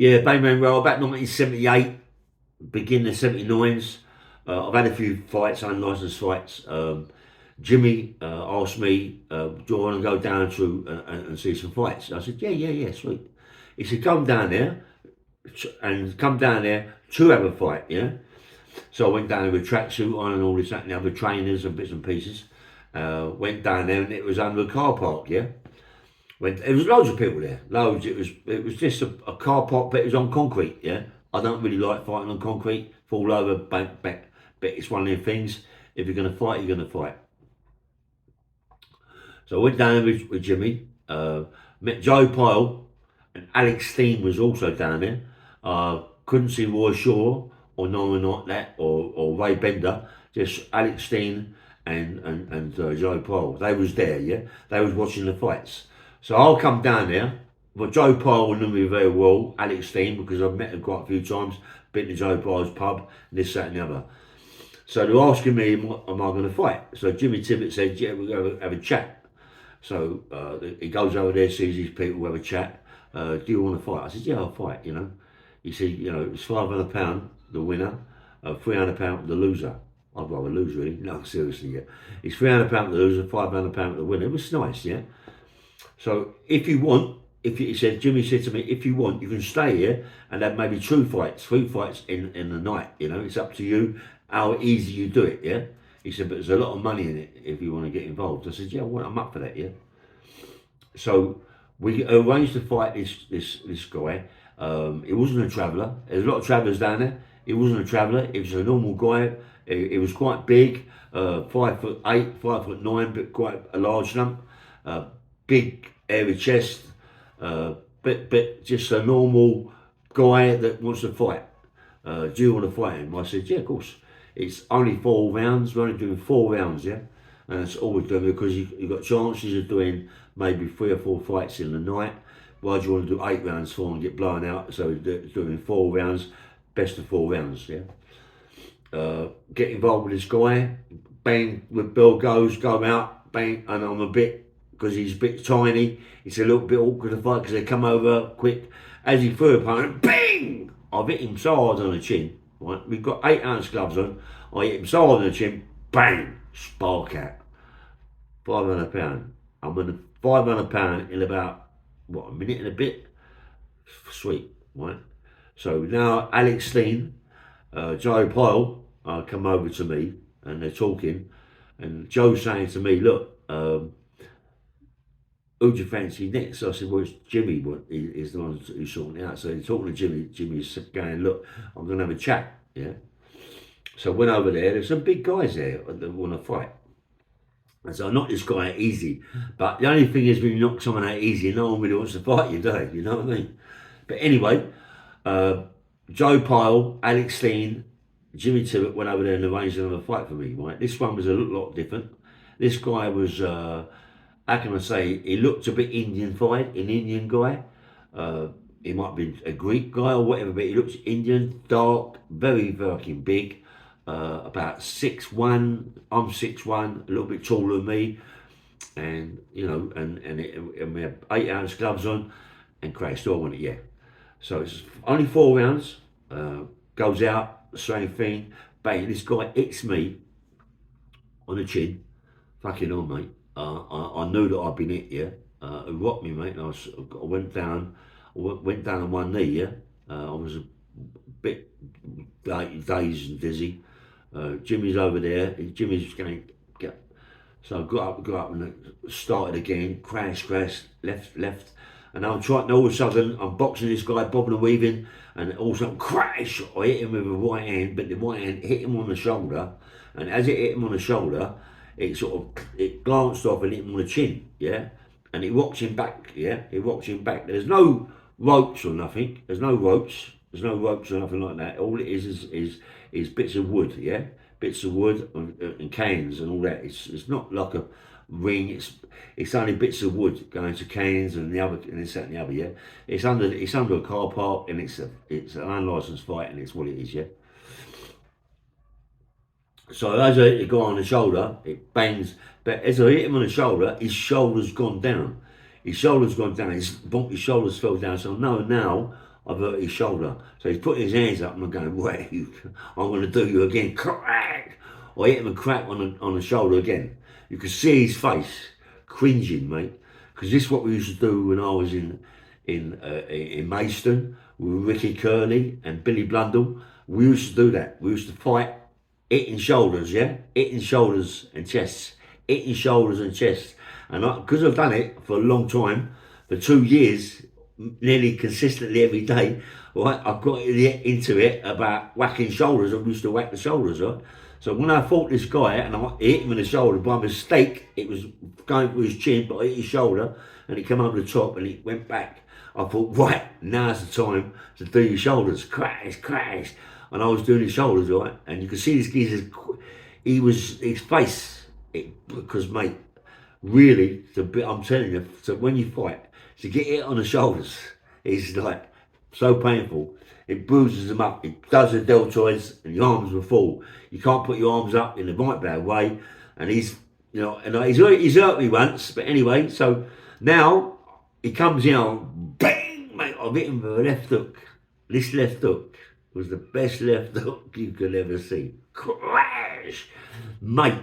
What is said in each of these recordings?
Yeah, bang bang roll. About 1978, beginning of 79s. I've had a few fights, unlicensed fights. Jimmy asked me, do I want to go down to and see some fights? I said, yeah, sweet. He said, come down there and come down there to have a fight, yeah? So I went down there with a tracksuit on and all this, that, and the other trainers and bits and pieces. Went down there and it was under a car park, yeah? There was loads of people there, loads. It was just a car park, but it was on concrete, yeah? I don't really like fighting on concrete, fall over, back, but it's one of them things. If you're going to fight, you're going to fight. So I went down with Jimmy, met Joe Pyle, and Alex Steen was also down there. Couldn't see Roy Shaw or no one like that, or Ray Bender, just Alex Steen and Joe Pyle. They was there, yeah? They was watching the fights. So I'll come down there. But Joe Pyle knew me very well, Alex Steen, because I've met him quite a few times, been to Joe Pyle's pub, this, that, and the other. So they're asking me, am I going to fight? So Jimmy Tippet said, yeah, we're going to have a chat. So he goes over there, sees these people, have a chat. Do you want to fight? I said, yeah, I'll fight, you know. He said, you know, it's £500, the winner, £300 the loser. I'd rather lose, really. No, seriously, yeah. It's £300 the loser, £500 the winner. It was nice, yeah. So if you want, Jimmy said to me, if you want, you can stay here and have maybe three fights in the night, you know. It's up to you how easy you do it, yeah. He said, but there's a lot of money in it if you want to get involved. I said, yeah, well, I'm up for that, yeah. So we arranged to fight this guy. He wasn't a traveller. There's a lot of travellers down there. He wasn't a traveller. He was a normal guy. He was quite big, 5'8", 5'9", but quite a large lump. Big, hairy chest. But just a normal guy that wants to fight. Do you want to fight him? I said, yeah, of course. It's only 4 rounds. We're only doing 4 rounds, yeah? And that's all we're doing because you've got chances of doing maybe 3 or 4 fights in the night. Why do you want to do 8 rounds for and get blown out? So we're doing 4 rounds, best of 4 rounds, yeah? Get involved with this guy. Bang, the bell goes, go out, bang, and I'm a bit, because he's a bit tiny, it's a little bit awkward to fight because they come over quick. As he threw a punch, bang! I've hit him so hard on the chin. Right? We've got 8-ounce gloves on. I hit him so hard on the chin, bang! Spark out. £500. I'm on the £500 in about, what, a minute and a bit? Sweet, right? So now Alex Steen, Joe Pyle come over to me and they're talking. And Joe's saying to me, look, who do you fancy next? So I said, well, it's Jimmy, he's the one who's sorting it out. So he's talking to Jimmy. Jimmy's going, look, I'm going to have a chat, yeah? So I went over there. There's some big guys there that want to fight. And so I knocked this guy out easy. But the only thing is, when you knock someone out easy, no one really wants to fight you, do they? You know what I mean? But anyway, Joe Pyle, Alex Steen, Jimmy Tippet went over there and arranged another fight for me, right? This one was a lot different. This guy was, how can I say, he looked a bit Indian-fied, an Indian guy. He might be a Greek guy or whatever, but he looks Indian, dark, very fucking big. About 6'1", I'm 6'1", a little bit taller than me, and you know, and we have 8-ounce gloves on, and crashed all on it, yeah. So it's only 4 rounds. Goes out, same thing, bang. This guy hits me on the chin, fucking on, mate. I knew that I'd been hit, yeah. It rocked me, mate. And I went down on one knee, yeah. I was a bit dazed and dizzy. Jimmy's over there. Jimmy's going to get. So I got up and started again. Crash, left. And I'm trying, all of a sudden, I'm boxing this guy, bobbing and weaving, and all of a sudden, crash! I hit him with a right hand, but the right hand hit him on the shoulder. And as it hit him on the shoulder, it glanced off and hit him on the chin, yeah? And it rocks him back, yeah? It rocks him back. There's no ropes or nothing. There's no ropes or nothing like that. All it is bits of wood, yeah? Bits of wood and cans and all that. It's not like a ring. It's only bits of wood going to cans and the other and this, that, and the other, yeah? It's under a car park and it's an unlicensed fight and it's what it is, yeah? So as I hit the guy on the shoulder, it bangs. But as I hit him on the shoulder, his shoulder's gone down. His shoulders fell down. So no, now I've hurt his shoulder. So he's putting his hands up and I'm going, wait, I'm going to do you again. Crack! I hit him a crack on the shoulder again. You could see his face cringing, mate. Because this is what we used to do when I was in Maidstone with Ricky Curley and Billy Blundell. We used to do that. We used to fight hitting shoulders, yeah? Hitting shoulders and chests. Hitting shoulders and chests. And because I've done it for a long time, for 2 years, nearly consistently every day, right, I've got into it about whacking shoulders. I used to whack the shoulders, right? So when I fought this guy and I hit him in the shoulder by mistake, it was going for his chin, but I hit his shoulder and it came over the top and it went back. I thought, right, now's the time to do your shoulders. Crash, crash. And I was doing his shoulders, right? And you could see this geezer's, his face, because mate, really, I'm telling you, so when you fight, to get hit on the shoulders is like so painful. It bruises them up. It does the deltoids, and your arms will fall. You can't put your arms up in the right bad way. And he's hurt me once, but anyway. So now he comes in, bang, mate. I've hit him with a left hook. This left hook was the best left hook you could ever see. Crash, mate.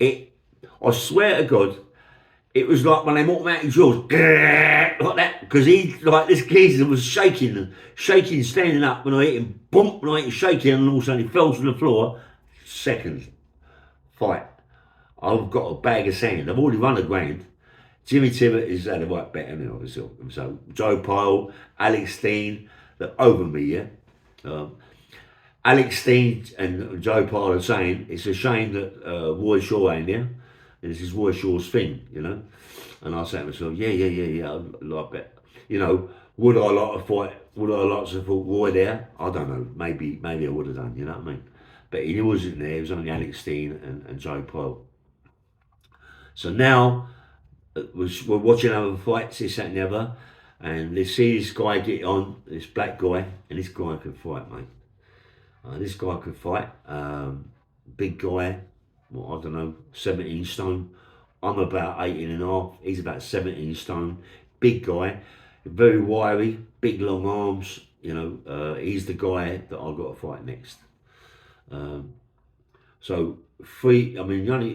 I swear to God. It was like one of them automatic drills, like that, because this geezer was shaking, standing up when I hit him, bump, when I hit him, shaking, and all of a sudden he fell to the floor. Seconds, fight. I've got a bag of sand. I've already run a grand. Jimmy Tippet is had a right bet on me, obviously. So Joe Pyle, Alex Steen, they're over me, yeah. Alex Steen and Joe Pyle are saying it's a shame that Roy Shaw ain't there. And this is Roy Shaw's thing, you know. And I say to myself, yeah, I like that. You know, would I like to fight? Would I like to fight Roy there? I don't know. Maybe I would have done. You know what I mean? But he wasn't there. It was only Alex Steen and Joe Pyle. So now we're watching other fights, this, that, and the other, and they see this guy get on, this black guy, and this guy can fight, mate. This guy could fight. Big guy. Well, I don't know, 17 stone. I'm about 18 and a half. He's about 17 stone. Big guy, very wiry, big long arms. You know, he's the guy that I've got to fight next. So only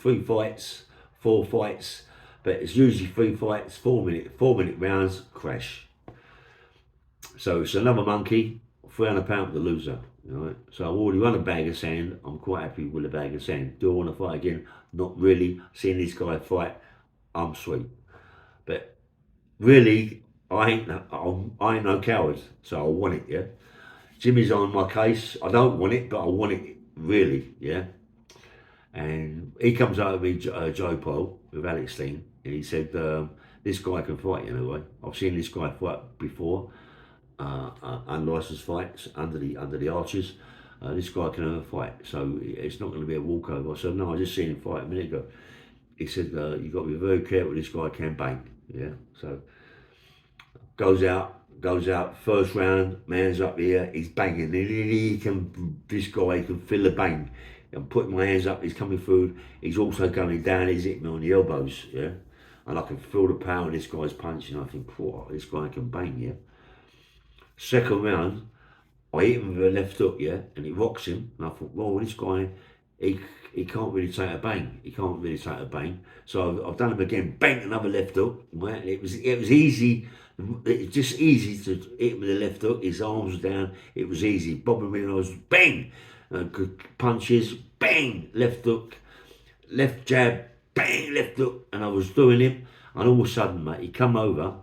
3 fights, 4 fights, but it's usually 3 fights, 4-minute rounds, crash. So it's another monkey, £300 for the loser. Right. So I've already run a bag of sand. I'm quite happy with a bag of sand. Do I want to fight again? Not really. Seeing this guy fight, I'm sweet. But really, I ain't no coward. So I want it, yeah. Jimmy's on my case. I don't want it, but I want it really, yeah. And he comes over to me, Joe Pyle, with Alex Steen, and he said, this guy can fight, you know. I've seen this guy fight before. Unlicensed fights under the arches. This guy can have a fight, so it's not going to be a walkover. I said, no, I just seen him fight a minute ago. He said, you've got to be very careful, this guy can bang, yeah. So goes out, first round, man's up here, he's banging, this guy can feel the bang. I'm putting my hands up, he's coming through, he's also going down, he's hitting me on the elbows, yeah. And I can feel the power of this guy's punching. I think, whoa, this guy can bang, yeah. Second round, I hit him with a left hook, yeah, and it rocks him. And I thought, well, this guy, he can't really take a bang. He can't really take a bang. So I've done him again, bang, another left hook. Right? It was easy. It's just easy to hit him with a left hook. His arms were down. It was easy. Bobbing me, and I was bang, good punches, bang, left hook, left jab, bang, left hook, and I was doing him. And all of a sudden, mate, he come over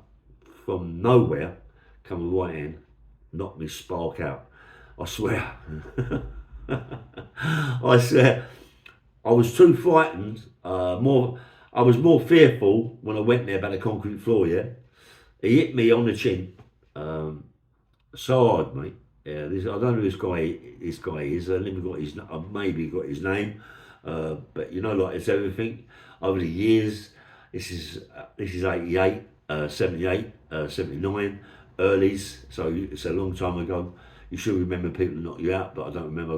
from nowhere, come with right hand. Knocked me spark out. I swear. I swear. I was too frightened. I was more fearful when I went there about the concrete floor, yeah. He hit me on the chin. So hard, mate. Yeah, I don't know who this guy is. I've maybe got his name. But you know, like it's everything. Over the years, this is 88, 78, 79. Earlys, so it's a long time ago. You should remember people knock you out, but I don't remember.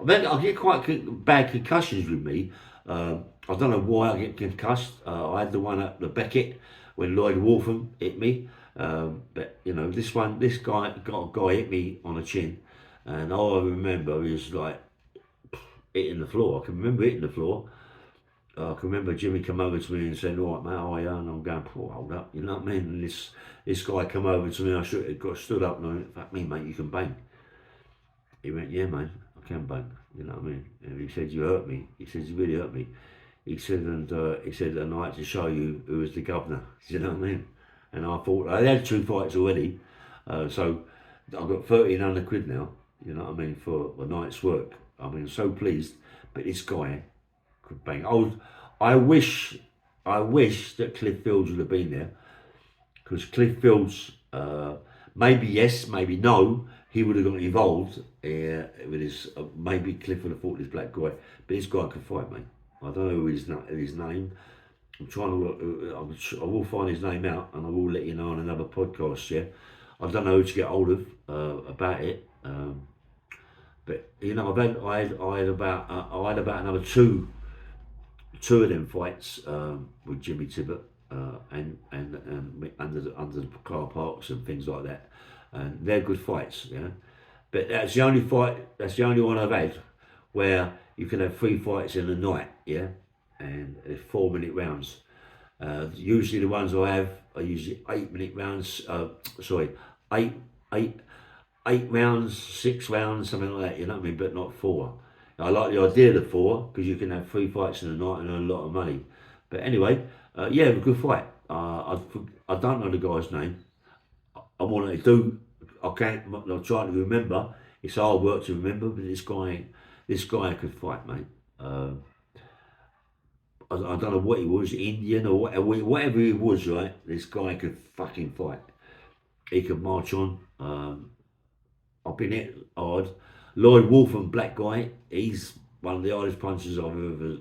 I get quite bad concussions with me. I don't know why I get concussed. I had the one at the Beckett when Lloyd Wolfram hit me. But you know, this guy got a guy hit me on the chin, and all I remember is like hitting the floor. I can remember hitting the floor. I can remember Jimmy come over to me and said, "All right, mate, how are you?" And I'm going, "Oh, hold up," you know what I mean? And this guy come over to me. Got stood up and I went, "Fuck me, mate, you can bang." He went, "Yeah, man, I can bang." You know what I mean? And he said, "You hurt me." He said, "You really hurt me." He said, and I had to show you who was the governor. You know what I mean? And I thought I had 2 fights already, so I've got 1,300 quid now. You know what I mean, for a night's work. I mean, I'm so pleased. But this guy could bang. I wish that Cliff Fields would have been there, because Cliff Fields, maybe yes, maybe no, he would have got involved with his. Maybe Cliff would have fought this black guy, but this guy could fight, mate. I don't know his name. I'm trying to. I will find his name out, and I will let you know on another podcast. Yeah, I don't know who to get hold of about it. But you know, I had about another two of them fights with Jimmy Tippet and under the car parks and things like that, and they're good fights, you know. But that's the only fight. That's the only one I've had where you can have 3 fights in a night, yeah, and it's 4-minute rounds. Usually the ones I have are usually 8-minute rounds. Sorry, eight, eight, 8 rounds, 6 rounds, something like that. You know what I mean? But not 4. I like the idea of the 4 because you can have 3 fights in a night and earn a lot of money. But anyway, yeah, it was a good fight. I don't know the guy's name. I want to do. I can't. I'm trying to remember. It's hard work to remember, but this guy could fight, mate. I don't know what he was, Indian or whatever he was, right? This guy could fucking fight. He could march on. I've been hit hard. Lloyd Wolfen, black guy, he's one of the hardest punchers I've ever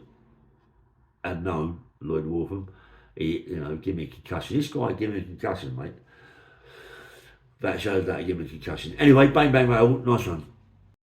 had known. Lloyd Wolfen, he, you know, give me a concussion. This guy gave me a concussion, mate. That shows that he gave me a concussion. Anyway, bang bang, nice one.